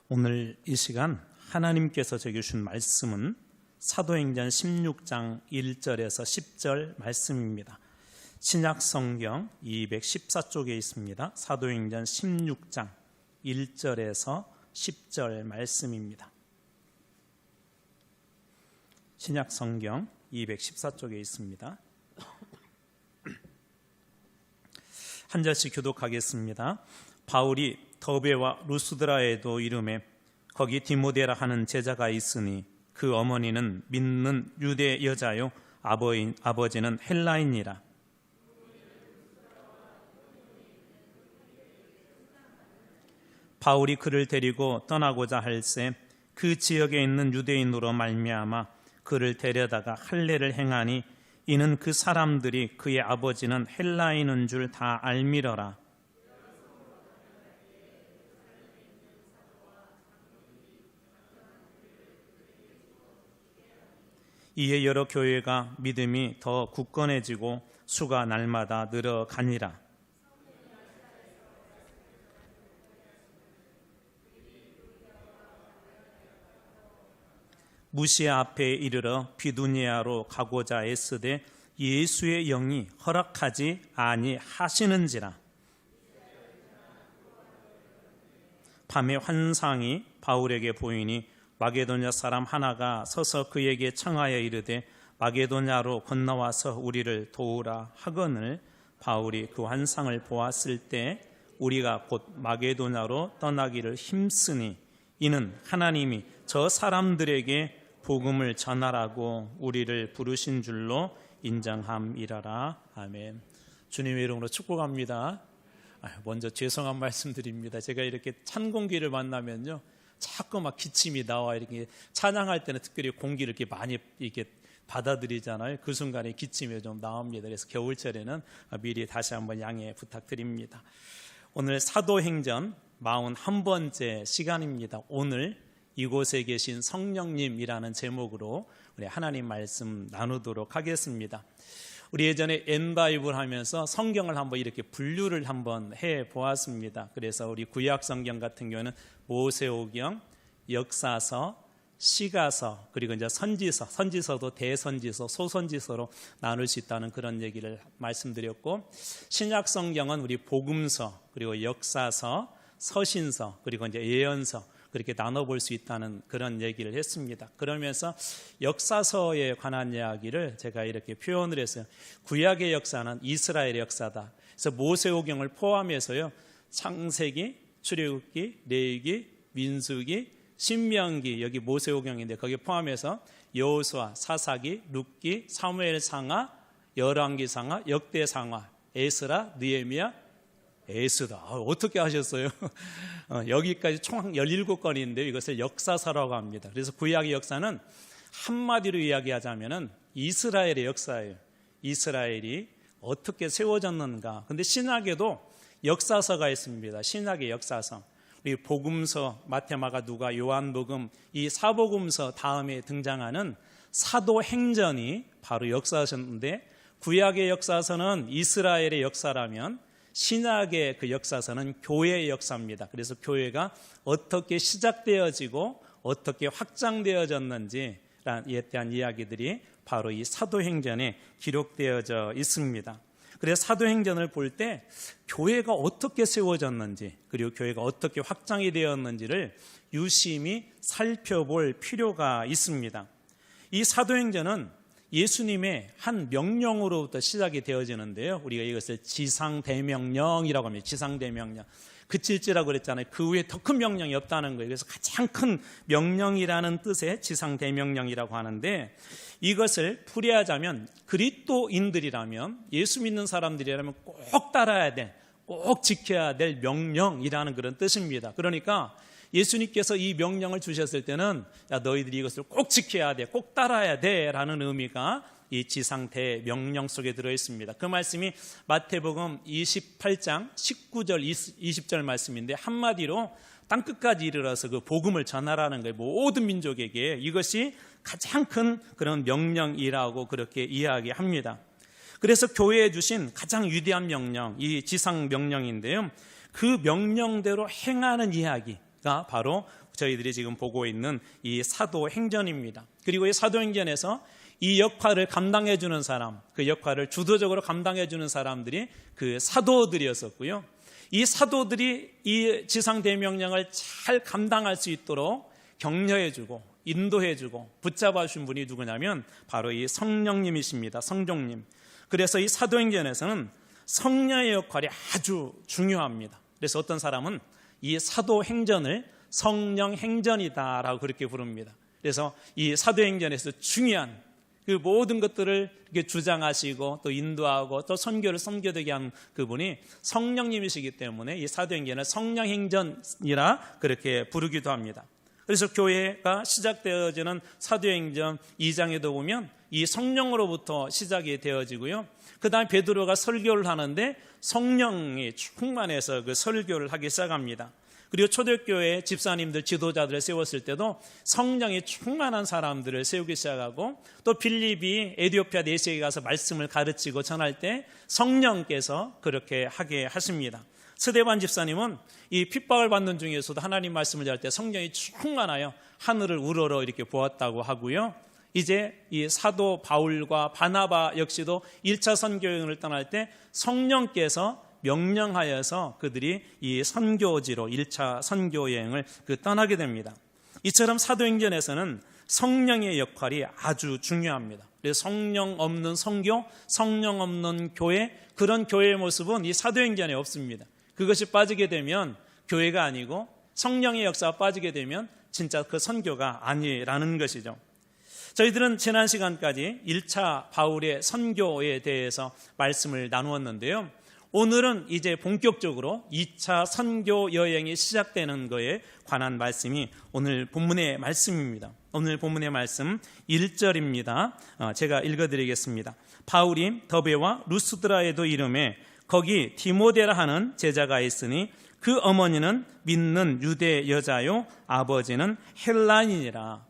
오늘 이 시간 하나님께서 적으신 말씀은 사도행전 16장 1절에서 10절 말씀입니다. 신약성경 214쪽에 있습니다. 사도행전 16장 1절에서 10절 말씀입니다. 신약성경 214쪽에 있습니다. 한 절씩 교독하겠습니다. 바울이 더베와 루스드라에도 이름에 거기 디모데라 하는 제자가 있으니 그 어머니는 믿는 유대 여자요 아버지는 헬라인이라. 바울이 그를 데리고 떠나고자 할새 그 지역에 있는 유대인으로 말미암아 그를 데려다가 할례를 행하니 이는 그 사람들이 그의 아버지는 헬라인인 줄 다 알미러라. 이에 여러 교회가 믿음이 더 굳건해지고 수가 날마다 늘어가니라. 무시아 앞에 이르러 비두니아로 가고자 애쓰되 예수의 영이 허락하지 아니하시는지라. 밤에 환상이 바울에게 보이니 마게도냐 사람 하나가 서서 그에게 청하여 이르되 마게도냐로 건너와서 우리를 도우라 하거늘 바울이 그 환상을 보았을 때 우리가 곧 마게도냐로 떠나기를 힘쓰니 이는 하나님이 저 사람들에게 복음을 전하라고 우리를 부르신 줄로 인정함이라라. 아멘. 주님의 이름으로 축복합니다. 먼저 죄송한 말씀드립니다. 제가 이렇게 찬 공기를 만나면요 자꾸 막 기침이 나와. 이렇게 찬양할 때는 특별히 공기를 이렇게 많이 이렇게 받아들이잖아요. 그 순간에 기침이 좀 나옵니다. 그래서 겨울철에는 미리 다시 한번 양해 부탁드립니다. 오늘 사도행전 41번째 시간입니다. 오늘 이곳에 계신 성령님이라는 제목으로 우리 하나님 말씀 나누도록 하겠습니다. 우리 예전에 N바이블 하면서 성경을 한번 이렇게 분류를 한번 해 보았습니다. 그래서 우리 구약 성경 같은 경우는 모세오경, 역사서, 시가서, 그리고 이제 선지서도 대선지서, 소선지서로 나눌 수 있다는 그런 얘기를 말씀드렸고, 신약 성경은 우리 복음서, 그리고 역사서, 서신서, 그리고 이제 예언서 그렇게 나눠볼 수 있다는 그런 얘기를 했습니다. 그러면서 역사서에 관한 이야기를 제가 이렇게 표현을 했어요. 구약의 역사는 이스라엘의 역사다. 그래서 모세오경을 포함해서요, 창세기, 출애굽기, 레위기, 민수기, 신명기, 여기 모세오경인데 거기에 포함해서 여호수아, 사사기, 룻기, 사무엘상하, 열왕기상하, 역대상하, 에스라, 느헤미야, 에스다. 어떻게 하셨어요? 여기까지 총 17건인데요. 이것을 역사서라고 합니다. 그래서 구약의 역사는 한마디로 이야기하자면 이스라엘의 역사예요. 이스라엘이 어떻게 세워졌는가. 근데 신약에도 역사서가 있습니다. 신약의 역사서. 우리 복음서, 마태마가, 누가, 요한복음, 이 사복음서 다음에 등장하는 사도행전이 바로 역사서인데, 구약의 역사서는 이스라엘의 역사라면 신약의 그 역사서는 교회의 역사입니다. 그래서 교회가 어떻게 시작되어지고 어떻게 확장되어졌는지에 대한 이야기들이 바로 이 사도행전에 기록되어져 있습니다. 그래서 사도행전을 볼 때 교회가 어떻게 세워졌는지, 그리고 교회가 어떻게 확장이 되었는지를 유심히 살펴볼 필요가 있습니다. 이 사도행전은 예수님의 한 명령으로부터 시작이 되어지는데요. 우리가 이것을 지상대명령이라고 합니다. 지상대명령. 그칠지라고 그랬잖아요. 그 외에 더 큰 명령이 없다는 거예요. 그래서 가장 큰 명령이라는 뜻의 지상대명령이라고 하는데, 이것을 풀이하자면 그리스도인들이라면, 예수 믿는 사람들이라면 꼭 따라야 될, 꼭 지켜야 될 명령이라는 그런 뜻입니다. 그러니까 예수님께서 이 명령을 주셨을 때는 야, 너희들이 이것을 꼭 지켜야 돼, 꼭 따라야 돼 라는 의미가 이 지상대명령 속에 들어있습니다. 그 말씀이 마태복음 28장 19절 20절 말씀인데, 한마디로 땅끝까지 이르러서 그 복음을 전하라는 거예요. 모든 민족에게. 이것이 가장 큰 그런 명령이라고 그렇게 이야기합니다. 그래서 교회에 주신 가장 위대한 명령, 이 지상 명령인데요, 그 명령대로 행하는 이야기, 가 바로 저희들이 지금 보고 있는 이 사도행전입니다. 그리고 이 사도행전에서 이 역할을 감당해 주는 사람, 그 역할을 주도적으로 감당해 주는 사람들이 그 사도들이었었고요. 이 사도들이 이 지상대명령을 잘 감당할 수 있도록 격려해 주고 인도해 주고 붙잡아 주신 분이 누구냐면 바로 이 성령님이십니다. 성종님. 그래서 이 사도행전에서는 성령의 역할이 아주 중요합니다. 그래서 어떤 사람은 이 사도행전을 성령행전이다라고 그렇게 부릅니다. 그래서 이 사도행전에서 중요한 그 모든 것들을 이렇게 주장하시고 또 인도하고 또 선교를 섬겨되게 한 그분이 성령님이시기 때문에 이 사도행전을 성령행전이라 그렇게 부르기도 합니다. 그래서 교회가 시작되어지는 사도행전 2장에도 보면 이 성령으로부터 시작이 되어지고요. 그 다음에 베드로가 설교를 하는데 성령이 충만해서 그 설교를 하기 시작합니다. 그리고 초대교회 집사님들, 지도자들을 세웠을 때도 성령이 충만한 사람들을 세우기 시작하고 또 빌립이 에티오피아 내시에 가서 말씀을 가르치고 전할 때 성령께서 그렇게 하게 하십니다. 스데반 집사님은 이 핍박을 받는 중에서도 하나님 말씀을 전할 때 성령이 충만하여 하늘을 우러러 이렇게 보았다고 하고요. 이제 이 사도 바울과 바나바 역시도 1차 선교여행을 떠날 때 성령께서 명령하여서 그들이 이 선교지로 1차 선교여행을 떠나게 됩니다. 이처럼 사도행전에서는 성령의 역할이 아주 중요합니다. 그래서 성령 없는 선교, 성령 없는 교회, 그런 교회의 모습은 이 사도행전에 없습니다. 그것이 빠지게 되면 교회가 아니고 성령의 역사가 빠지게 되면 진짜 그 선교가 아니라는 것이죠. 저희들은 지난 시간까지 1차 바울의 선교에 대해서 말씀을 나누었는데요. 오늘은 이제 본격적으로 2차 선교 여행이 시작되는 것에 관한 말씀이 오늘 본문의 말씀입니다. 오늘 본문의 말씀 1절입니다. 제가 읽어드리겠습니다. 바울이 더베와 루스드라에도 이름에 거기 디모데라 하는 제자가 있으니 그 어머니는 믿는 유대 여자요 아버지는 헬라인이라.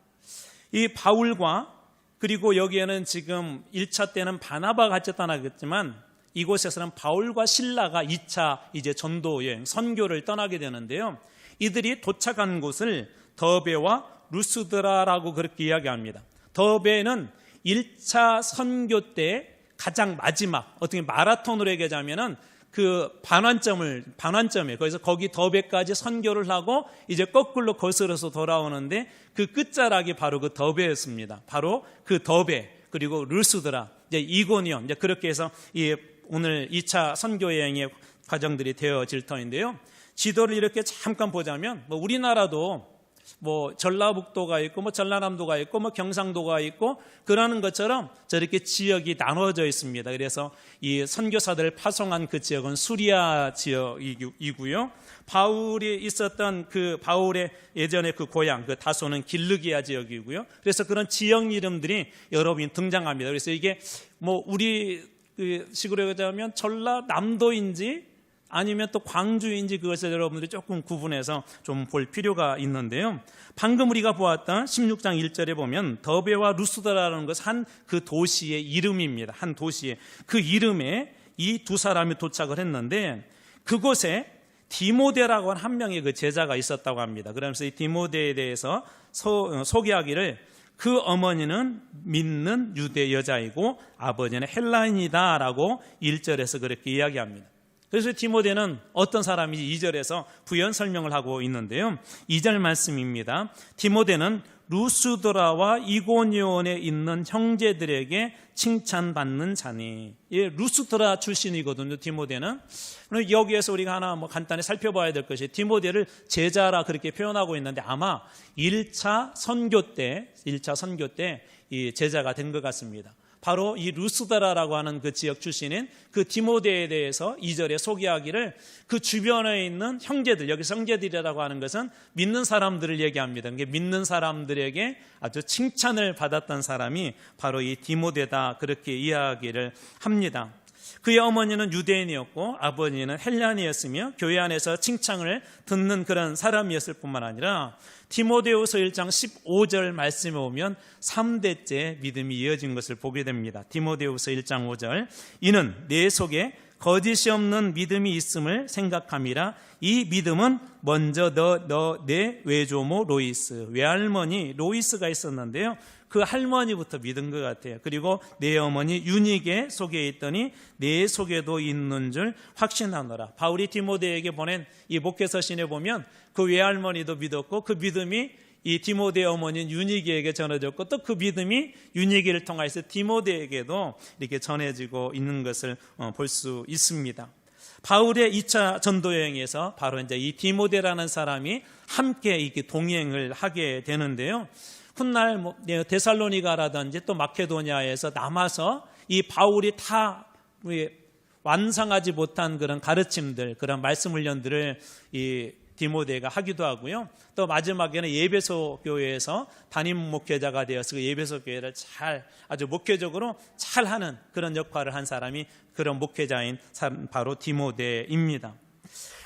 이 바울과 그리고 여기에는 지금 1차 때는 바나바가 같이 떠나겠지만 이곳에서는 바울과 실라가 2차 이제 전도 여행, 선교를 떠나게 되는데요. 이들이 도착한 곳을 더베와 루스드라라고 그렇게 이야기합니다. 더베는 1차 선교 때 가장 마지막, 어떻게 마라톤으로 얘기하자면은 그 반환점에 거기서 거기 더베까지 선교를 하고 이제 거꾸로 거슬러서 돌아오는데 그 끝자락이 바로 그 더베였습니다. 바로 그 더베 그리고 루스드라, 이제 이고니온, 이제 그렇게 해서 이 오늘 2차 선교 여행의 과정들이 되어질 터인데요. 지도를 이렇게 잠깐 보자면 뭐 우리나라도 뭐 전라북도가 있고 뭐 전라남도가 있고 뭐 경상도가 있고 그러는 것처럼 저렇게 지역이 나눠져 있습니다. 그래서 이 선교사들을 파송한 그 지역은 수리아 지역이고요. 바울이 있었던 그 바울의 예전에 그 고향 그 다소는 길르기아 지역이고요. 그래서 그런 지역 이름들이 여러 번 등장합니다. 그래서 이게 뭐 우리 그 식으로 얘기하면 전라남도인지 아니면 또 광주인지 그것을 여러분들이 조금 구분해서 좀 볼 필요가 있는데요. 방금 우리가 보았던 16장 1절에 보면 더베와 루스드라라는 것은 한 그 도시의 이름입니다. 한 도시의 그 이름에 이 두 사람이 도착을 했는데 그곳에 디모데라고 하는 한 명의 그 제자가 있었다고 합니다. 그러면서 이 디모데에 대해서 소개하기를 그 어머니는 믿는 유대 여자이고 아버지는 헬라인이다라고 1절에서 그렇게 이야기합니다. 그래서 디모데는 어떤 사람인지 2절에서 부연 설명을 하고 있는데요. 2절 말씀입니다. 디모데는 루스드라와 이고니온에 있는 형제들에게 칭찬받는 자니. 예, 루스드라 출신이거든요, 디모데는. 여기에서 우리가 하나 뭐 간단히 살펴봐야 될 것이 디모데를 제자라 그렇게 표현하고 있는데 아마 1차 선교 때 이 제자가 된 것 같습니다. 바로 이 루스드라라고 하는 그 지역 출신인 그 디모데에 대해서 2절에 소개하기를 그 주변에 있는 형제들, 여기 형제들이라고 하는 것은 믿는 사람들을 얘기합니다. 그러니까 믿는 사람들에게 아주 칭찬을 받았던 사람이 바로 이 디모데다 그렇게 이야기를 합니다. 그의 어머니는 유대인이었고 아버지는 헬라인이었으며 교회 안에서 칭찬을 듣는 그런 사람이었을 뿐만 아니라 디모데후서 1장 15절 말씀에 보면 3대째 믿음이 이어진 것을 보게 됩니다. 디모데후서 1장 5절 이는 내 속에 거짓이 없는 믿음이 있음을 생각함이라. 이 믿음은 먼저 내 외조모 로이스, 외할머니 로이스가 있었는데요, 그 할머니부터 믿은 것 같아요. 그리고 내 어머니 유니게 속에 있더니 내 속에도 있는 줄 확신하노라. 바울이 디모데에게 보낸 이 목회서신에 보면 그 외할머니도 믿었고, 그 믿음이 이 디모데 어머니인 유니게에게 전해졌고, 또 그 믿음이 유니게를 통해서 디모데에게도 이렇게 전해지고 있는 것을 볼 수 있습니다. 바울의 2차 전도 여행에서 바로 이제 이 디모데라는 사람이 함께 이렇게 동행을 하게 되는데요. 훗날 데살로니가라든지 또 마케도니아에서 남아서 이 바울이 다 완성하지 못한 그런 가르침들, 그런 말씀 훈련들을 이 디모데가 하기도 하고요. 또 마지막에는 예배소 교회에서 담임 목회자가 되어서 그 예배소 교회를 아주 목회적으로 잘 하는 그런 역할을 한 사람이 그런 목회자인 바로 디모데입니다.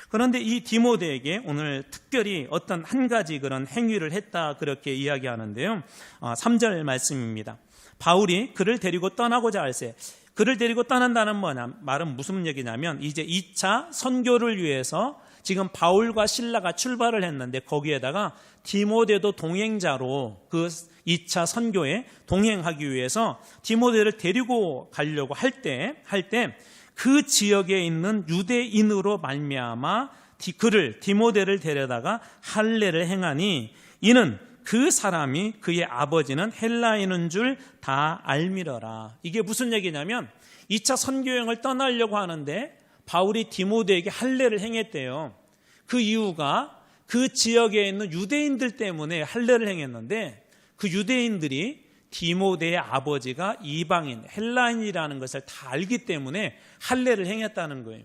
그런데 이 디모데에게 오늘 특별히 어떤 한 가지 그런 행위를 했다, 그렇게 이야기하는데요. 3절 말씀입니다. 바울이 그를 데리고 떠나고자 할세. 그를 데리고 떠난다는 말은 무슨 얘기냐면, 이제 2차 선교를 위해서 지금 바울과 실라가 출발을 했는데, 거기에다가 디모데도 동행자로 그 2차 선교에 동행하기 위해서 디모데를 데리고 가려고 할 때 그 지역에 있는 유대인으로 말미암아 그를 디모데를 데려다가 할례를 행하니, 이는 그 사람이 그의 아버지는 헬라인인 줄 다 알미러라. 이게 무슨 얘기냐면, 2차 선교여행을 떠나려고 하는데 바울이 디모데에게 할례를 행했대요. 그 이유가 그 지역에 있는 유대인들 때문에 할례를 행했는데, 그 유대인들이 디모데의 아버지가 이방인, 헬라인이라는 것을 다 알기 때문에 할례를 행했다는 거예요.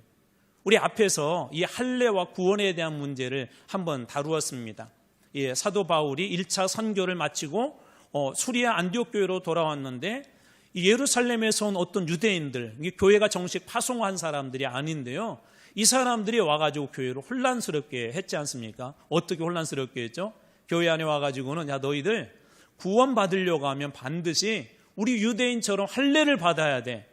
우리 앞에서 이 할례와 구원에 대한 문제를 한번 다루었습니다. 사도 바울이 1차 선교를 마치고 수리아 안디옥 교회로 돌아왔는데, 예루살렘에서 온 어떤 유대인들, 교회가 정식 파송한 사람들이 아닌데요, 이 사람들이 와가지고 교회를 혼란스럽게 했지 않습니까? 어떻게 혼란스럽게 했죠? 교회 안에 와가지고는, 야, 너희들 구원 받으려고 하면 반드시 우리 유대인처럼 할례를 받아야 돼.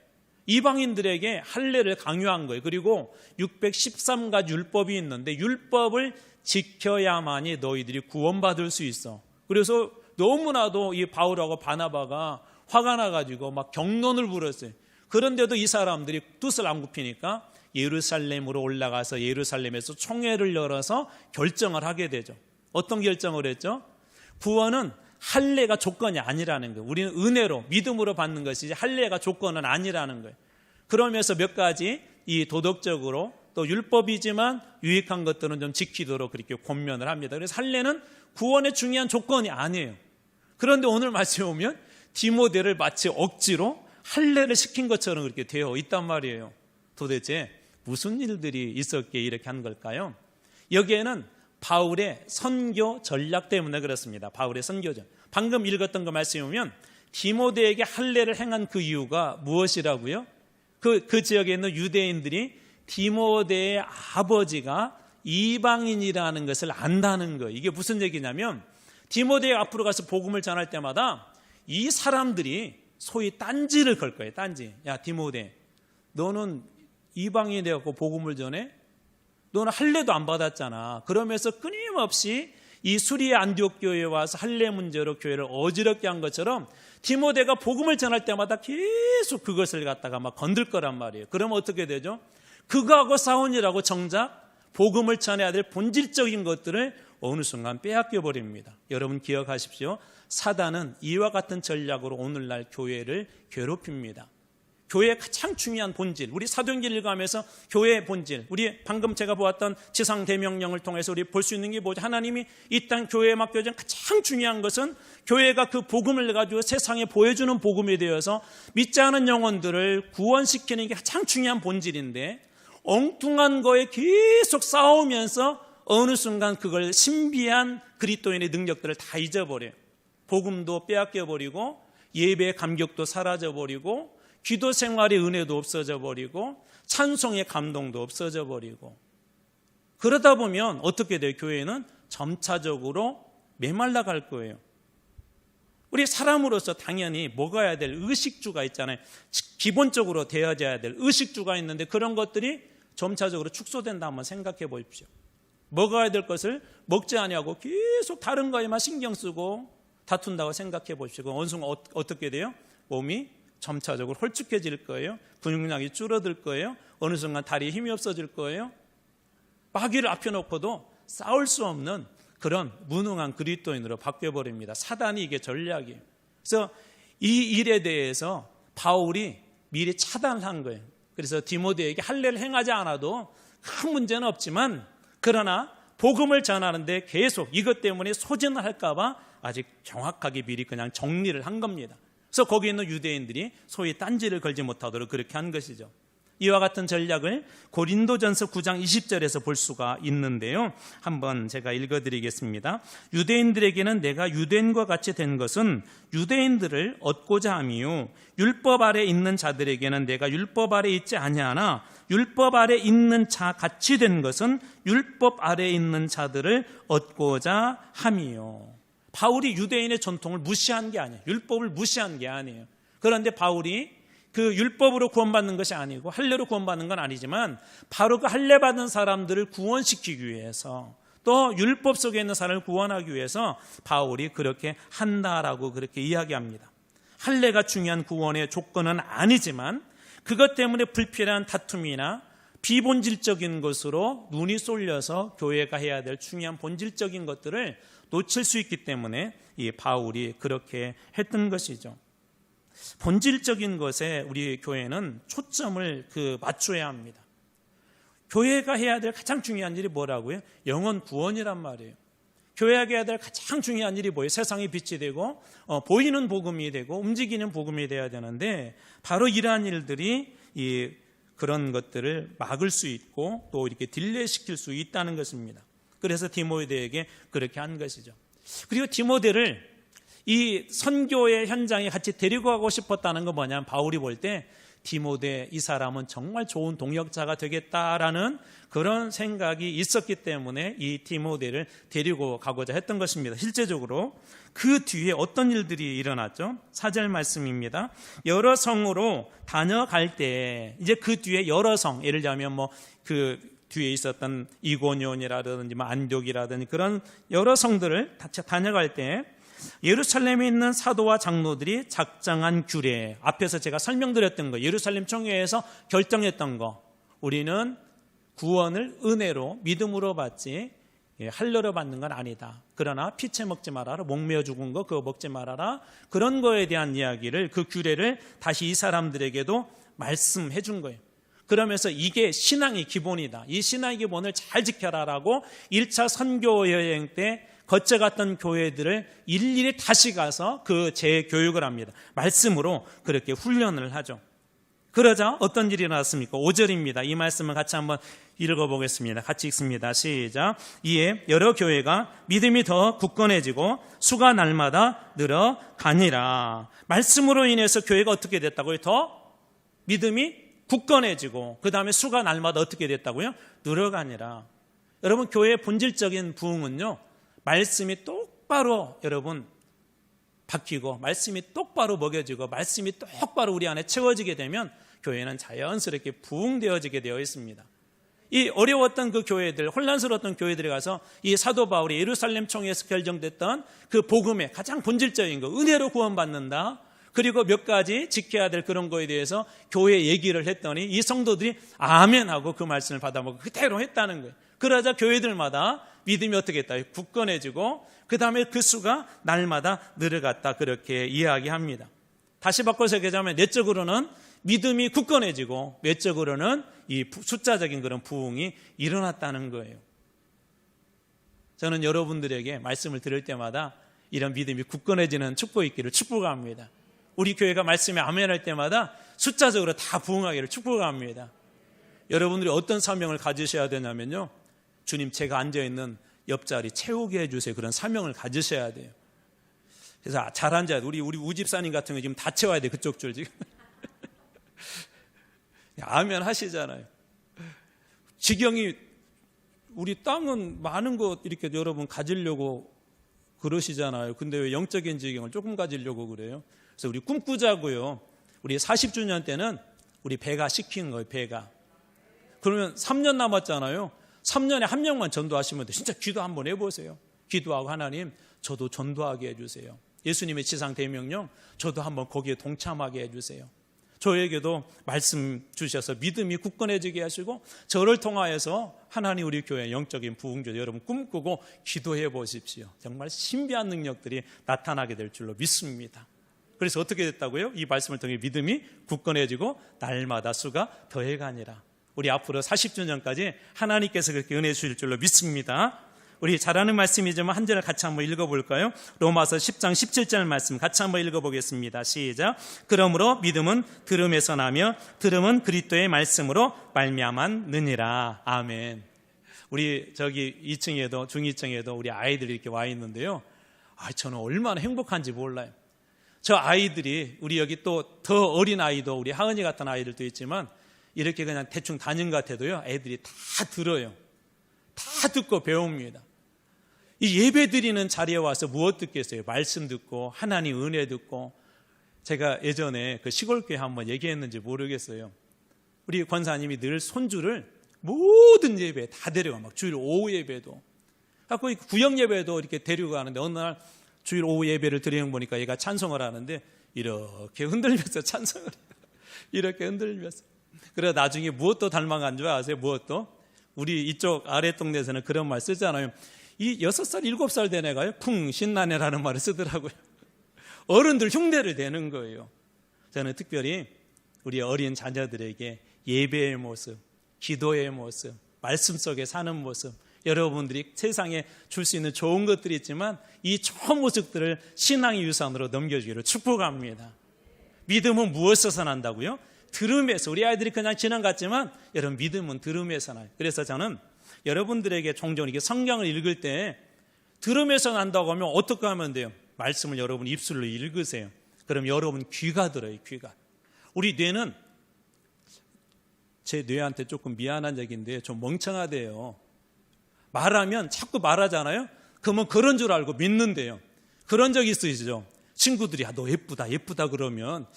이방인들에게 할례를 강요한 거예요. 그리고 613가지 율법이 있는데 율법을 지켜야만이 너희들이 구원받을 수 있어. 그래서 너무나도 이 바울하고 바나바가 화가 나가지고 막 경론을 부렸어요. 그런데도 이 사람들이 뜻을 안 굽히니까 예루살렘으로 올라가서 예루살렘에서 총회를 열어서 결정을 하게 되죠. 어떤 결정을 했죠? 구원은 할례가 조건이 아니라는 거예요. 우리는 은혜로 믿음으로 받는 것이지 할례가 조건은 아니라는 거예요. 그러면서 몇 가지 이 도덕적으로 또 율법이지만 유익한 것들은 좀 지키도록 그렇게 권면을 합니다. 그래서 할례는 구원의 중요한 조건이 아니에요. 그런데 오늘 말씀에 보면 디모데를 마치 억지로 할례를 시킨 것처럼 그렇게 되어 있단 말이에요. 도대체 무슨 일들이 있었기에 이렇게 한 걸까요? 여기에는 바울의 선교 전략 때문에 그렇습니다. 바울의 선교전. 방금 읽었던 거 말씀해 보면 디모데에게 할례를 행한 그 이유가 무엇이라고요? 그 지역에 있는 유대인들이 디모데의 아버지가 이방인이라는 것을 안다는 거예요. 이게 무슨 얘기냐면, 디모데가 앞으로 가서 복음을 전할 때마다 이 사람들이 소위 딴지를 걸 거예요. 딴지. 야, 디모데, 너는 이방인이 되었고 복음을 전해? 너는 할례도 안 받았잖아. 그러면서 끊임없이 이 수리아 안디옥 교회에 와서 할례 문제로 교회를 어지럽게 한 것처럼 디모데가 복음을 전할 때마다 계속 그것을 갖다가 막 건들 거란 말이에요. 그러면 어떻게 되죠? 그거하고 싸우느라고 정작 복음을 전해야 될 본질적인 것들을 어느 순간 빼앗겨 버립니다. 여러분 기억하십시오. 사단은 이와 같은 전략으로 오늘날 교회를 괴롭힙니다. 교회의 가장 중요한 본질, 우리 사도행전 읽어가면서 교회의 본질, 우리 방금 제가 보았던 지상대명령을 통해서 우리 볼 수 있는 게 뭐죠? 하나님이 이 땅 교회에 맡겨진 가장 중요한 것은 교회가 그 복음을 가지고 세상에 보여주는 복음에 대해서 믿지 않은 영혼들을 구원시키는 게 가장 중요한 본질인데, 엉뚱한 거에 계속 싸우면서 어느 순간 그걸 신비한 그리스도인의 능력들을 다 잊어버려요. 복음도 빼앗겨버리고 예배의 감격도 사라져버리고 기도 생활의 은혜도 없어져 버리고 찬송의 감동도 없어져 버리고, 그러다 보면 어떻게 돼요? 교회는 점차적으로 메말라 갈 거예요. 우리 사람으로서 당연히 먹어야 될 의식주가 있잖아요. 기본적으로 되어져야 될 의식주가 있는데 그런 것들이 점차적으로 축소된다 한번 생각해 보십시오. 먹어야 될 것을 먹지 아니하고 계속 다른 거에만 신경 쓰고 다툰다고 생각해 보십시오. 어느 순간 어떻게 돼요? 몸이 점차적으로 홀쭉해질 거예요. 근육량이 줄어들 거예요. 어느 순간 다리에 힘이 없어질 거예요. 마귀를 앞에 놓고도 싸울 수 없는 그런 무능한 그리스도인으로 바뀌어버립니다. 사단이 이게 전략이에요. 그래서 이 일에 대해서 바울이 미리 차단한 거예요. 그래서 디모데에게 할례를 행하지 않아도 큰 문제는 없지만 그러나 복음을 전하는데 계속 이것 때문에 소진을 할까 봐 아직 정확하게 미리 그냥 정리를 한 겁니다. 그래서 거기 있는 유대인들이 소위 딴지를 걸지 못하도록 그렇게 한 것이죠. 이와 같은 전략을 고린도전서 9장 20절에서 볼 수가 있는데요. 한번 제가 읽어드리겠습니다. 유대인들에게는 내가 유대인과 같이 된 것은 유대인들을 얻고자 함이요 율법 아래 있는 자들에게는 내가 율법 아래 있지 아니하나 율법 아래 있는 자 같이 된 것은 율법 아래 있는 자들을 얻고자 함이요. 바울이 유대인의 전통을 무시한 게 아니에요. 율법을 무시한 게 아니에요. 그런데 바울이 그 율법으로 구원받는 것이 아니고 할례로 구원받는 건 아니지만 바로 그 할례 받은 사람들을 구원시키기 위해서 또 율법 속에 있는 사람을 구원하기 위해서 바울이 그렇게 한다라고 그렇게 이야기합니다. 할례가 중요한 구원의 조건은 아니지만 그것 때문에 불필요한 다툼이나 비본질적인 것으로 눈이 쏠려서 교회가 해야 될 중요한 본질적인 것들을 놓칠 수 있기 때문에 이 바울이 그렇게 했던 것이죠. 본질적인 것에 우리 교회는 초점을 맞춰야 합니다. 교회가 해야 될 가장 중요한 일이 뭐라고요? 영혼 구원이란 말이에요. 교회가 해야 될 가장 중요한 일이 뭐예요? 세상의 빛이 되고 보이는 복음이 되고 움직이는 복음이 되어야 되는데 바로 이러한 일들이 그런 것들을 막을 수 있고 또 이렇게 딜레이시킬 수 있다는 것입니다. 그래서 디모데에게 그렇게 한 것이죠. 그리고 디모데를 이 선교의 현장에 같이 데리고 가고 싶었다는 건 뭐냐면 바울이 볼 때 디모데 이 사람은 정말 좋은 동역자가 되겠다라는 그런 생각이 있었기 때문에 이 디모데를 데리고 가고자 했던 것입니다. 실제적으로 그 뒤에 어떤 일들이 일어났죠? 4절 말씀입니다. 여러 성으로 다녀갈 때 이제 그 뒤에 여러 성, 예를 들면 그 뒤에 있었던 이고니온이라든지 안디옥이라든지 그런 여러 성들을 다녀갈 때 예루살렘에 있는 사도와 장로들이 작정한 규례, 앞에서 제가 설명드렸던 거, 예루살렘 총회에서 결정했던 거, 우리는 구원을 은혜로 믿음으로 받지 할례로 받는 건 아니다. 그러나 피채 먹지 말아라, 목매어 죽은 거 그거 먹지 말아라, 그런 거에 대한 이야기를, 그 규례를 다시 이 사람들에게도 말씀해 준 거예요. 그러면서 이게 신앙의 기본이다, 이 신앙의 기본을 잘 지켜라라고 1차 선교 여행 때 거쳐갔던 교회들을 일일이 다시 가서 그 재교육을 합니다. 말씀으로 그렇게 훈련을 하죠. 그러자 어떤 일이 일어났습니까? 5절입니다. 이 말씀을 같이 한번 읽어보겠습니다. 같이 읽습니다. 시작. 이에 여러 교회가 믿음이 더 굳건해지고 수가 날마다 늘어가니라. 말씀으로 인해서 교회가 어떻게 됐다고요? 더 믿음이 굳건해지고 그 다음에 수가 날마다 어떻게 됐다고요? 늘어가니라. 여러분, 교회의 본질적인 부흥은요, 말씀이 똑바로 여러분 바뀌고 말씀이 똑바로 먹여지고 말씀이 똑바로 우리 안에 채워지게 되면 교회는 자연스럽게 부흥되어지게 되어 있습니다. 이 어려웠던 그 교회들, 혼란스러웠던 교회들에 가서 이 사도 바울이 예루살렘 총회에서 결정됐던 그 복음의 가장 본질적인 거, 은혜로 구원받는다, 그리고 몇 가지 지켜야 될 그런 거에 대해서 교회 얘기를 했더니 이 성도들이 아멘하고 그 말씀을 받아먹고 그대로 했다는 거예요. 그러자 교회들마다 믿음이 어떻게 했다? 굳건해지고 그 다음에 그 수가 날마다 늘어갔다, 그렇게 이야기합니다. 다시 바꿔서 얘기하자면 내적으로는 믿음이 굳건해지고 외적으로는 이 숫자적인 그런 부흥이 일어났다는 거예요. 저는 여러분들에게 말씀을 들을 때마다 이런 믿음이 굳건해지는 축복이 있기를 축복합니다. 우리 교회가 말씀에 아멘할 때마다 숫자적으로 다 부흥하기를 축복합니다. 여러분들이 어떤 사명을 가지셔야 되냐면요, 주님, 제가 앉아있는 옆자리 채우게 해주세요. 그런 사명을 가지셔야 돼요. 그래서 잘 앉아야 돼. 우리 우집사님 같은 거 지금 다 채워야 돼. 그쪽 줄 지금. 아멘 하시잖아요. 지경이, 우리 땅은 많은 거 이렇게 여러분 가지려고 그러시잖아요. 근데 왜 영적인 지경을 조금 가지려고 그래요? 그래서 우리 꿈꾸자고요. 우리 40주년 때는 우리 배가 시키는 거예요. 배가. 그러면 3년 남았잖아요. 3년에 한 명만 전도하시면 돼요. 진짜 기도 한번 해보세요. 기도하고 하나님 저도 전도하게 해주세요. 예수님의 지상 대명령 저도 한번 거기에 동참하게 해주세요. 저에게도 말씀 주셔서 믿음이 굳건해지게 하시고 저를 통하여서 하나님 우리 교회 영적인 부흥주 여러분 꿈꾸고 기도해 보십시오. 정말 신비한 능력들이 나타나게 될 줄로 믿습니다. 그래서 어떻게 됐다고요? 이 말씀을 통해 믿음이 굳건해지고 날마다 수가 더해가니라. 우리 앞으로 40주년까지 하나님께서 그렇게 은혜 주실 줄로 믿습니다. 우리 잘 아는 말씀이지만 한 절을 같이 한번 읽어볼까요? 로마서 10장 17절 말씀 같이 한번 읽어보겠습니다. 시작. 그러므로 믿음은 들음에서 나며 들음은 그리스도의 말씀으로 말미암았느니라. 아멘. 우리 저기 2층에도 중2층에도 우리 아이들이 이렇게 와 있는데요. 저는 얼마나 행복한지 몰라요. 저 아이들이 우리 여기 또 더 어린 아이도 우리 하은이 같은 아이들도 있지만 이렇게 그냥 대충 다닌 것 같아도요. 애들이 다 들어요. 다 듣고 배웁니다. 이 예배 드리는 자리에 와서 무엇 듣겠어요? 말씀 듣고 하나님 은혜 듣고. 제가 예전에 그 시골교회 한번 얘기했는지 모르겠어요. 우리 권사님이 늘 손주를 모든 예배에 다 데려가. 막 주일 오후 예배도 갖고 구역 예배도 이렇게 데리고 가는데 어느 날 주일 오후 예배를 드리는 거 보니까 얘가 찬송을 하는데 이렇게 흔들면서 찬송을 해요. 이렇게 흔들면서. 그래 나중에 무엇도 닮아간 줄 아세요? 무엇도? 우리 이쪽 아래 동네에서는 그런 말 쓰잖아요. 이 6살, 7살 된 애가요, 풍 신나네라는 말을 쓰더라고요. 어른들 흉내를 내는 거예요. 저는 특별히 우리 어린 자녀들에게 예배의 모습, 기도의 모습, 말씀 속에 사는 모습, 여러분들이 세상에 줄 수 있는 좋은 것들이 있지만 이 좋은 모습들을 신앙의 유산으로 넘겨주기를 축복합니다. 믿음은 무엇에서 난다고요? 들음에서. 우리 아이들이 그냥 지난 같지만 여러분 믿음은 들음에서 나요. 그래서 저는 여러분들에게 종종 이렇게 성경을 읽을 때 들음에서 난다고 하면 어떻게 하면 돼요? 말씀을 여러분 입술로 읽으세요. 그럼 여러분 귀가 들어요. 귀가. 우리 뇌는 제 뇌한테 조금 미안한 얘기인데 좀 멍청하대요. 말하면 자꾸 말하잖아요. 그러면 그런 줄 알고 믿는데요. 그런 적 있으시죠? 친구들이 너 예쁘다 예쁘다 그러면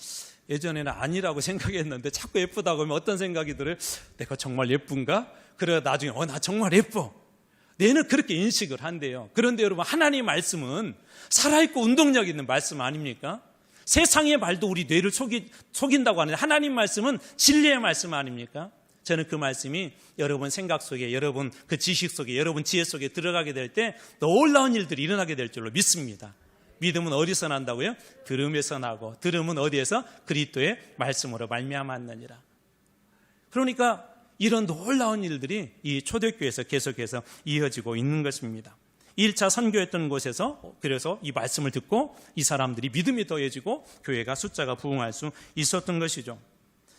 예전에는 아니라고 생각했는데 자꾸 예쁘다고 하면 어떤 생각이 들어요? 내가 정말 예쁜가? 그래 나중에 나 정말 예뻐. 뇌는 그렇게 인식을 한대요. 그런데 여러분 하나님의 말씀은 살아있고 운동력 있는 말씀 아닙니까? 세상의 말도 우리 뇌를 속인다고 하는데 하나님 말씀은 진리의 말씀 아닙니까? 저는 그 말씀이 여러분 생각 속에 여러분 그 지식 속에 여러분 지혜 속에 들어가게 될 때 놀라운 일들이 일어나게 될 줄로 믿습니다. 믿음은 어디서 난다고요? 들음에서 나고 들음은 어디에서? 그리스도의 말씀으로 말미암았느니라. 그러니까 이런 놀라운 일들이 이 초대교회에서 계속해서 이어지고 있는 것입니다. 1차 선교했던 곳에서 그래서 이 말씀을 듣고 이 사람들이 믿음이 더해지고 교회가 숫자가 부흥할 수 있었던 것이죠.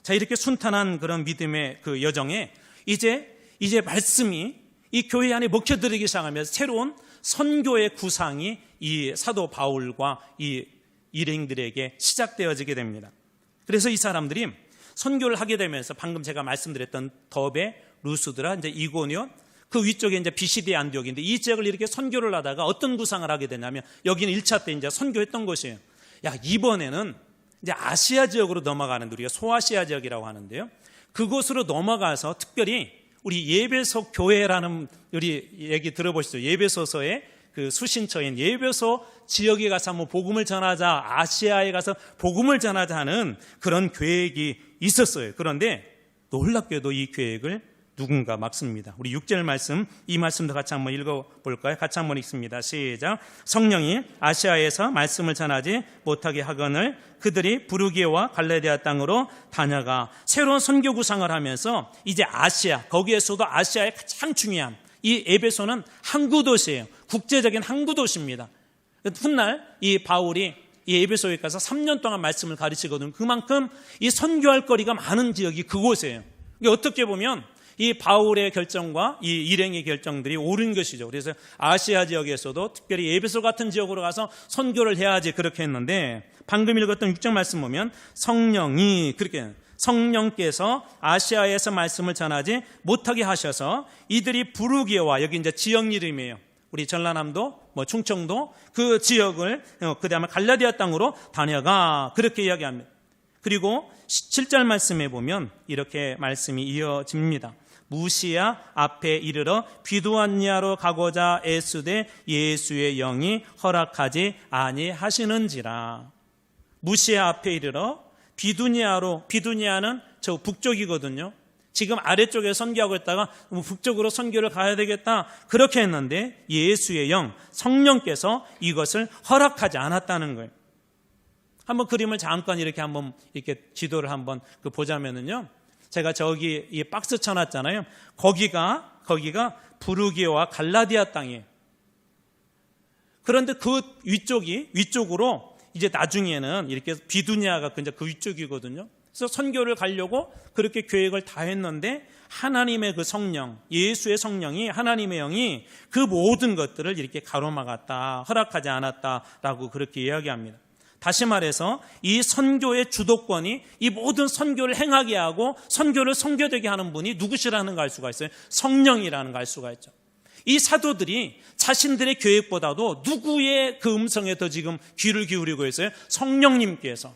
자, 이렇게 순탄한 그런 믿음의 그 여정에 이제 말씀이 이 교회 안에 먹혀들기 시작하면서 새로운 선교의 구상이 이 사도 바울과 이 일행들에게 시작되어지게 됩니다. 그래서 이 사람들이 선교를 하게 되면서 방금 제가 말씀드렸던 더베, 루스드라, 이제 이고니온, 그 위쪽에 이제 비시디 안디옥인데 이 지역을 이렇게 선교를 하다가 어떤 구상을 하게 되냐면 여기는 1차 때 이제 선교했던 곳이에요. 이번에는 이제 아시아 지역으로 넘어가는데 우리가 소아시아 지역이라고 하는데요. 그곳으로 넘어가서 특별히 우리 예배소 교회라는 우리 얘기 들어보시죠. 예배소서의 그 수신처인 예배소 지역에 가서 한번 복음을 전하자, 아시아에 가서 복음을 전하자 하는 그런 계획이 있었어요. 그런데 놀랍게도 이 계획을 누군가 막습니다. 우리 6절 말씀, 이 말씀도 같이 한번 읽어볼까요? 같이 한번 읽습니다. 시작. 성령이 아시아에서 말씀을 전하지 못하게 하거늘 그들이 부르기아와 갈라디아 땅으로 다녀가 새로운 선교 구상을 하면서 이제 아시아, 거기에서도 아시아의 가장 중요한 이 에베소는 항구 도시예요. 국제적인 항구 도시입니다. 훗날 이 바울이 이 에베소에 가서 3년 동안 말씀을 가르치거든요. 그만큼 이 선교할 거리가 많은 지역이 그곳이에요. 어떻게 보면 이 바울의 결정과 이 일행의 결정들이 옳은 것이죠. 그래서 아시아 지역에서도 특별히 에베소 같은 지역으로 가서 선교를 해야지 그렇게 했는데 방금 읽었던 6절 말씀 보면 성령께서 아시아에서 말씀을 전하지 못하게 하셔서 이들이 부르기아와 여기 이제 지역 이름이에요. 우리 전라남도, 충청도 그 지역을 그 다음에 갈라디아 땅으로 다녀가 그렇게 이야기합니다. 그리고 7절 말씀에 보면 이렇게 말씀이 이어집니다. 무시야 앞에 이르러 비두아니아로 가고자 애쓰되 예수의 영이 허락하지 아니하시는지라. 무시야 앞에 이르러 비두니아로, 비두니아는 저 북쪽이거든요. 지금 아래쪽에 선교하고 있다가 북쪽으로 선교를 가야 되겠다 그렇게 했는데 예수의 영, 성령께서 이것을 허락하지 않았다는 거예요. 한번 그림을 잠깐 이렇게 한번 이렇게 지도를 한번 보자면은요, 제가 저기 이 박스 쳐놨잖아요. 거기가 부르기아와 갈라디아 땅이에요. 그런데 그 위쪽으로 이제 나중에는 이렇게 비두니아가 그 위쪽이거든요. 그래서 선교를 가려고 그렇게 계획을 다 했는데 하나님의 그 성령, 예수의 성령이, 하나님의 영이 그 모든 것들을 이렇게 가로막았다, 허락하지 않았다라고 그렇게 이야기합니다. 다시 말해서 이 선교의 주도권이 이 모든 선교를 행하게 하고 선교를 선교되게 하는 분이 누구시라는 걸 알 수가 있어요. 성령이라는 걸 알 수가 있죠. 이 사도들이 자신들의 계획보다도 누구의 그 음성에 더 지금 귀를 기울이고 있어요? 성령님께서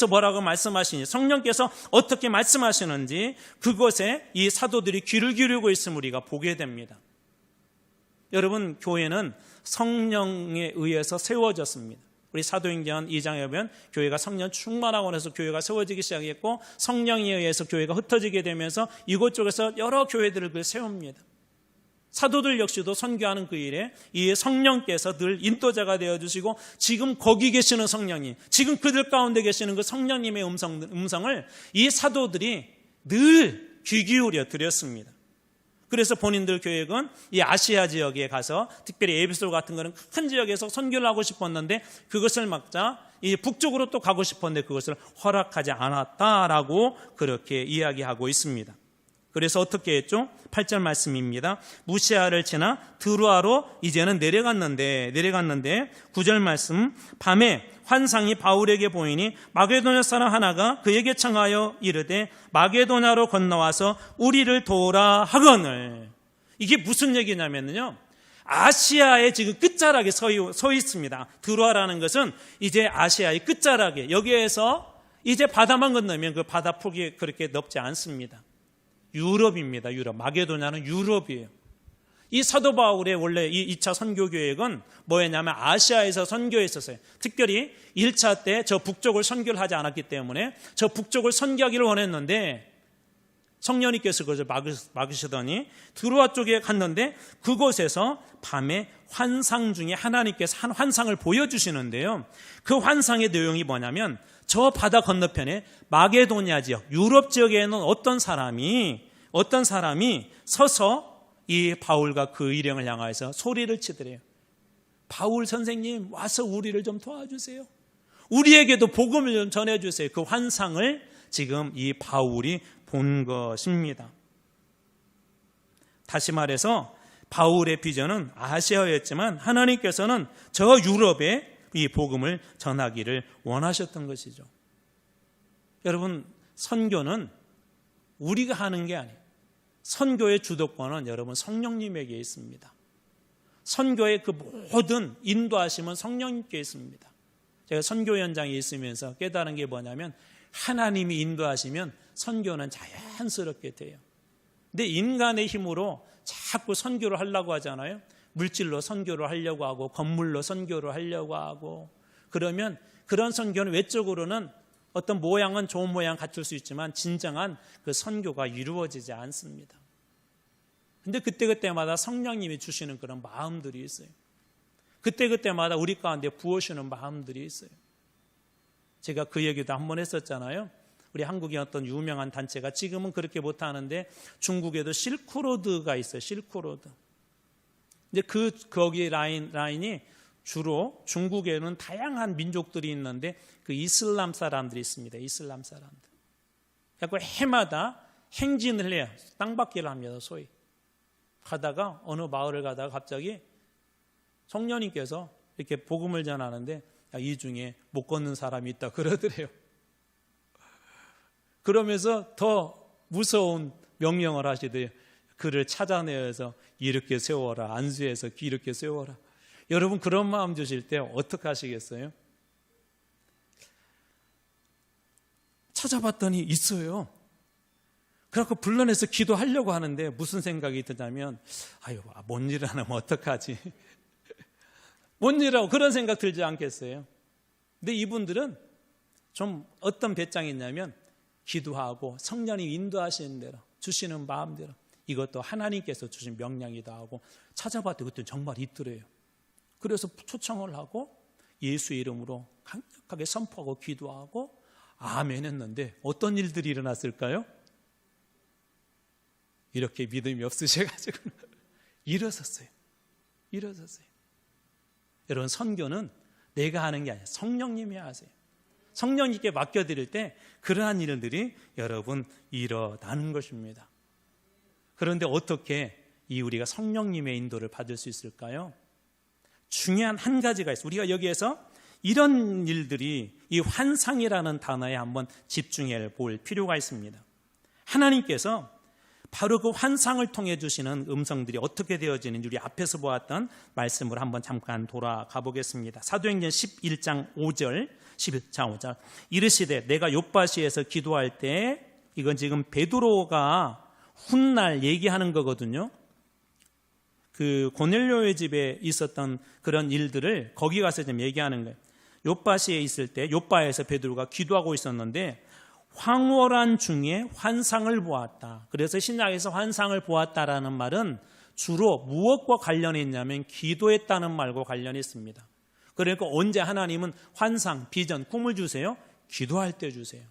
뭐라고 말씀하시니, 성령께서 어떻게 말씀하시는지 그것에 이 사도들이 귀를 기울이고 있음을 우리가 보게 됩니다. 여러분, 교회는 성령에 의해서 세워졌습니다. 우리 사도행전 2장에 보면 교회가 성령 충만하고 나서 교회가 세워지기 시작했고 성령에 의해서 교회가 흩어지게 되면서 이곳저곳에서 여러 교회들을 세웁니다. 사도들 역시도 선교하는 그 일에 이 성령께서 늘 인도자가 되어주시고 지금 거기 계시는 성령이, 지금 그들 가운데 계시는 그 성령님의 음성을 이 사도들이 늘 귀 기울여 드렸습니다. 그래서 본인들 계획은 이 아시아 지역에 가서 특별히 에베소 같은 거는 큰 지역에서 선교를 하고 싶었는데 그것을 막자 이 북쪽으로 또 가고 싶었는데 그것을 허락하지 않았다라고 그렇게 이야기하고 있습니다. 그래서 어떻게 했죠? 8절 말씀입니다. 무시아를 지나 드루아로 이제는 내려갔는데 9절 말씀, 밤에 환상이 바울에게 보이니 마게도냐 사람 하나가 그에게 청하여 이르되 마게도냐로 건너와서 우리를 도우라 하거늘. 이게 무슨 얘기냐면요, 아시아의 지금 끝자락에 서 있습니다. 드루아라는 것은 이제 아시아의 끝자락에, 여기에서 이제 바다만 건너면 그 바다 폭이 그렇게 넓지 않습니다. 유럽입니다. 유럽. 마게도냐는 유럽이에요. 이 사도 바울의 원래 이 2차 선교 계획은 뭐였냐면 아시아에서 선교했었어요. 특별히 1차 때 저 북쪽을 선교를 하지 않았기 때문에 저 북쪽을 선교하기를 원했는데 성령님께서 그것을 막으시더니 드루아 쪽에 갔는데 그곳에서 밤에 환상 중에 하나님께서 한 환상을 보여주시는데요. 그 환상의 내용이 뭐냐면 저 바다 건너편에 마게도냐 지역, 유럽 지역에 있는 어떤 사람이 서서 이 바울과 그 일행을 향하여서 소리를 치더래요. 바울 선생님, 와서 우리를 좀 도와주세요. 우리에게도 복음을 좀 전해주세요. 그 환상을 지금 이 바울이 본 것입니다. 다시 말해서 바울의 비전은 아시아였지만 하나님께서는 저 유럽에 이 복음을 전하기를 원하셨던 것이죠. 여러분, 선교는 우리가 하는 게 아니에요. 선교의 주도권은 여러분 성령님에게 있습니다. 선교의 그 모든 인도하심은 성령님께 있습니다. 제가 선교 현장에 있으면서 깨달은 게 뭐냐면 하나님이 인도하시면 선교는 자연스럽게 돼요. 근데 인간의 힘으로 자꾸 선교를 하려고 하잖아요. 물질로 선교를 하려고 하고 건물로 선교를 하려고 하고, 그러면 그런 선교는 외적으로는 어떤 모양은 좋은 모양 갖출 수 있지만 진정한 그 선교가 이루어지지 않습니다. 근데 그때마다 성령님이 주시는 그런 마음들이 있어요. 그때마다 우리 가운데 부어주는 마음들이 있어요. 제가 그 얘기도 한번 했었잖아요. 우리 한국의 어떤 유명한 단체가 지금은 그렇게 못하는데 중국에도 실크로드가 있어요. 실크로드. 근데 거기 라인이 주로 중국에는 다양한 민족들이 있는데 그 이슬람 사람들이 있습니다. 이슬람 사람들. 그래서 해마다 행진을 해요. 땅받기를 합니다. 소위. 가다가 어느 마을을 가다가 갑자기 성령님께서 이렇게 복음을 전하는데 이 중에 못 걷는 사람이 있다 그러더래요. 그러면서 더 무서운 명령을 하시더래요. 그를 찾아내어서 이렇게 세워라, 안수해서 이렇게 세워라. 여러분 그런 마음 주실 때 어떻게 하시겠어요? 찾아봤더니 있어요. 그래서 불러내서 기도하려고 하는데 무슨 생각이 드냐면 아유, 뭔 일 안 하면 어떡하지? 뭔 일하고 그런 생각 들지 않겠어요? 근데 이분들은 좀 어떤 배짱이 있냐면 기도하고 성령이 인도하시는 대로 주시는 마음대로 이것도 하나님께서 주신 명령이다 하고 찾아봤더니 그때 정말 있더래요. 그래서 초청을 하고 예수 이름으로 강력하게 선포하고 기도하고 아멘 했는데 어떤 일들이 일어났을까요? 이렇게 믿음이 없으셔가지고 일어섰어요. 여러분 선교는 내가 하는 게 아니라 성령님이 하세요. 성령님께 맡겨드릴 때 그러한 일들이 여러분 일어나는 것입니다. 그런데 어떻게 우리가 성령님의 인도를 받을 수 있을까요? 중요한 한 가지가 있어요. 우리가 여기에서 이런 일들이 이 환상이라는 단어에 한번 집중해 볼 필요가 있습니다. 하나님께서 바로 그 환상을 통해 주시는 음성들이 어떻게 되어지는지 우리 앞에서 보았던 말씀을 한번 잠깐 돌아가 보겠습니다. 사도행전 11장 5절 이르시되 내가 욥바시에서 기도할 때, 이건 지금 베드로가 훗날 얘기하는 거거든요. 그 고넬료의 집에 있었던 그런 일들을 거기 가서 좀 얘기하는 거예요. 욥바시에 있을 때 욥바에서 베드로가 기도하고 있었는데 황홀한 중에 환상을 보았다. 그래서 신약에서 환상을 보았다라는 말은 주로 무엇과 관련이 있냐면 기도했다는 말과 관련이 있습니다. 그러니까 언제 하나님은 환상, 비전, 꿈을 주세요? 기도할 때 주세요.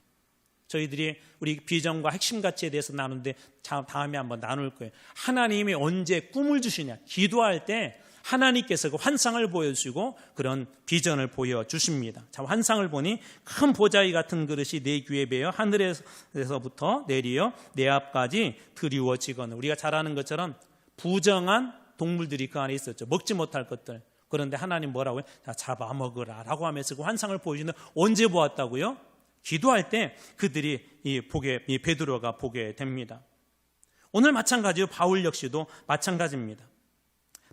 저희들이 우리 비전과 핵심 가치에 대해서 나누는데 다음에 한번 나눌 거예요. 하나님이 언제 꿈을 주시냐? 기도할 때 하나님께서 그 환상을 보여주시고 그런 비전을 보여주십니다. 자, 환상을 보니 큰 보자기 같은 그릇이 내 귀에 베어 하늘에서부터 내리어 내 앞까지 드리워지거늘. 우리가 잘 아는 것처럼 부정한 동물들이 그 안에 있었죠. 먹지 못할 것들. 그런데 하나님 뭐라고요? 자, 잡아먹으라 라고 하면서 그 환상을 보여주는데 언제 보았다고요? 기도할 때 그들이 이 베드로가 보게 됩니다. 오늘 마찬가지로 바울 역시도 마찬가지입니다.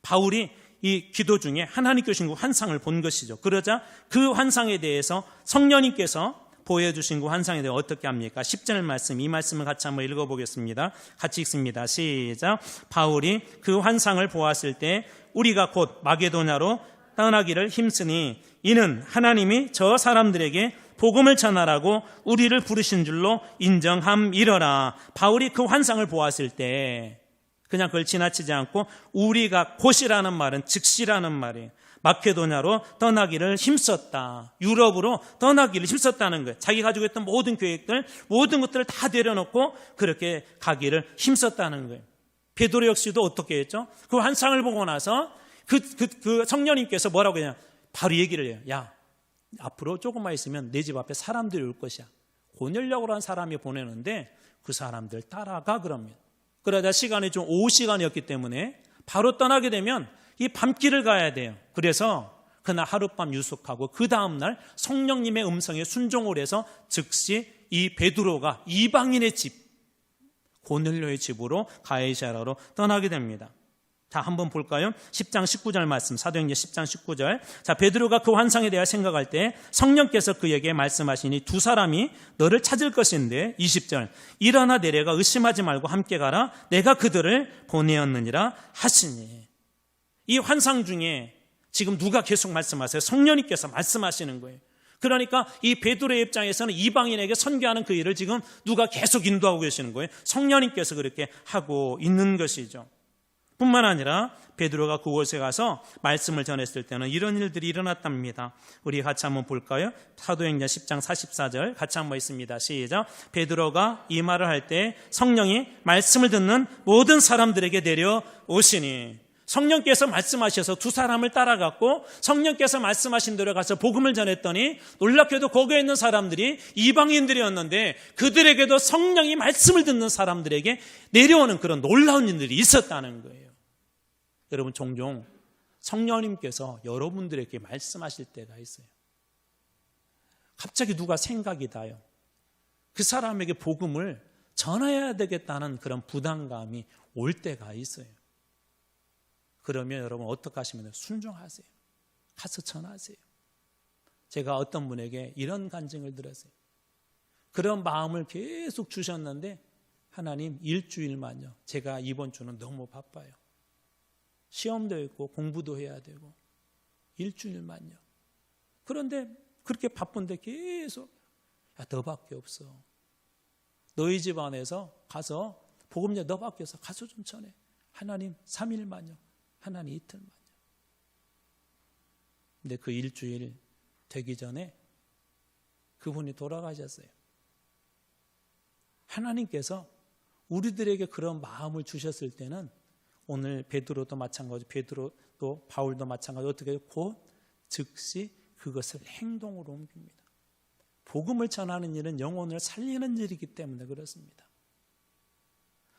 바울이 이 기도 중에 하나님께 주신 그 환상을 본 것이죠. 그러자 그 환상에 대해서 성령님께서 보여주신 그 환상에 대해 어떻게 합니까? 10절 말씀, 이 말씀을 같이 한번 읽어보겠습니다. 같이 읽습니다. 시작. 바울이 그 환상을 보았을 때 우리가 곧 마게도냐로 떠나기를 힘쓰니 이는 하나님이 저 사람들에게 복음을 전하라고 우리를 부르신 줄로 인정함이러라. 바울이 그 환상을 보았을 때 그냥 그걸 지나치지 않고 우리가 곧이라는 말은 즉시라는 말이에요. 마케도냐로 떠나기를 힘썼다. 유럽으로 떠나기를 힘썼다는 거예요. 자기 가지고 있던 모든 계획들, 모든 것들을 다 내려놓고 그렇게 가기를 힘썼다는 거예요. 베드로 역시도 어떻게 했죠? 그 환상을 보고 나서 그 성령님께서 뭐라고 했냐? 바로 얘기를 해요. 야, 앞으로 조금만 있으면 내 집 앞에 사람들이 올 것이야. 고넬료라고 하는 사람이 보내는데 그 사람들 따라가 그럽니다. 그러다 시간이 좀 오후 시간이었기 때문에 바로 떠나게 되면 이 밤길을 가야 돼요. 그래서 그날 하룻밤 유숙하고 그 다음날 성령님의 음성에 순종을 해서 즉시 이 베드로가 이방인의 집, 고넬료의 집으로 가이사랴로 떠나게 됩니다. 자, 한번 볼까요? 10장 19절 말씀, 사도행전 10장 19절. 자, 베드로가 그 환상에 대해 생각할 때 성령께서 그에게 말씀하시니 두 사람이 너를 찾을 것인데, 20절. 일어나 내려가 의심하지 말고 함께 가라. 내가 그들을 보내었느니라 하시니. 이 환상 중에 지금 누가 계속 말씀하세요? 성령님께서 말씀하시는 거예요. 그러니까 이 베드로의 입장에서는 이방인에게 선교하는 그 일을 지금 누가 계속 인도하고 계시는 거예요. 성령님께서 그렇게 하고 있는 것이죠. 뿐만 아니라 베드로가 그곳에 가서 말씀을 전했을 때는 이런 일들이 일어났답니다. 우리 같이 한번 볼까요? 사도행전 10장 44절 같이 한번 있습니다. 시작. 베드로가 이 말을 할 때 성령이 말씀을 듣는 모든 사람들에게 내려오시니. 성령께서 말씀하셔서 두 사람을 따라갔고 성령께서 말씀하신 대로 가서 복음을 전했더니 놀랍게도 거기에 있는 사람들이 이방인들이었는데 그들에게도 성령이 말씀을 듣는 사람들에게 내려오는 그런 놀라운 일들이 있었다는 거예요. 여러분, 종종 성령님께서 여러분들에게 말씀하실 때가 있어요. 갑자기 누가 생각이 나요. 그 사람에게 복음을 전해야 되겠다는 그런 부담감이 올 때가 있어요. 그러면 여러분 어떻게 하시면 돼요? 순종하세요. 가서 전하세요. 제가 어떤 분에게 이런 간증을 들었어요. 그런 마음을 계속 주셨는데 하나님 일주일만요. 제가 이번 주는 너무 바빠요. 시험도 있고 공부도 해야 되고 일주일만요. 그런데 그렇게 바쁜데 계속 야, 너밖에 없어. 너희 집 안에서 가서 복음자 너밖에 없어. 가서 좀 전해. 하나님 3일만요. 하나님 이틀만요. 근데 그 일주일 되기 전에 그분이 돌아가셨어요. 하나님께서 우리들에게 그런 마음을 주셨을 때는 오늘 베드로도 마찬가지, 베드로도 바울도 마찬가지 어떻게 해요? 곧 즉시 그것을 행동으로 옮깁니다. 복음을 전하는 일은 영혼을 살리는 일이기 때문에 그렇습니다.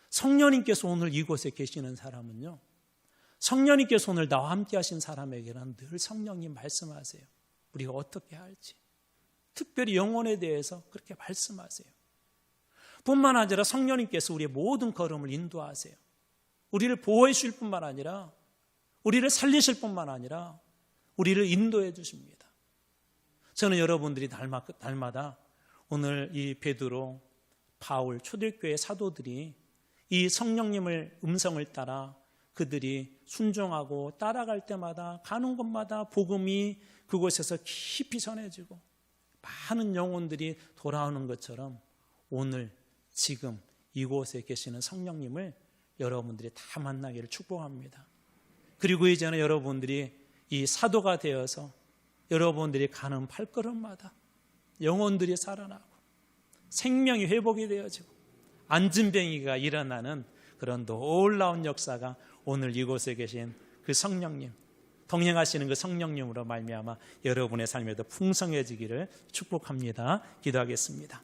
성령님께서 오늘 이곳에 계시는 사람은요, 성령님께서 오늘 나와 함께 하신 사람에게는 늘 성령님 말씀하세요. 우리가 어떻게 할지. 특별히 영혼에 대해서 그렇게 말씀하세요. 뿐만 아니라 성령님께서 우리의 모든 걸음을 인도하세요. 우리를 보호해 주실 뿐만 아니라 우리를 살리실 뿐만 아니라 우리를 인도해 주십니다. 저는 여러분들이 날마다 오늘 이 베드로, 바울, 초대교회 사도들이 이 성령님을 음성을 따라 그들이 순종하고 따라갈 때마다 가는 곳마다 복음이 그곳에서 깊이 전해지고 많은 영혼들이 돌아오는 것처럼 오늘 지금 이곳에 계시는 성령님을 여러분들이 다 만나기를 축복합니다. 그리고 이제는 여러분들이 이 사도가 되어서 여러분들이 가는 발걸음마다 영혼들이 살아나고 생명이 회복이 되어지고 안진뱅이가 일어나는 그런 놀라운 역사가 오늘 이곳에 계신 그 성령님, 동행하시는 그 성령님으로 말미암아 여러분의 삶에도 풍성해지기를 축복합니다. 기도하겠습니다.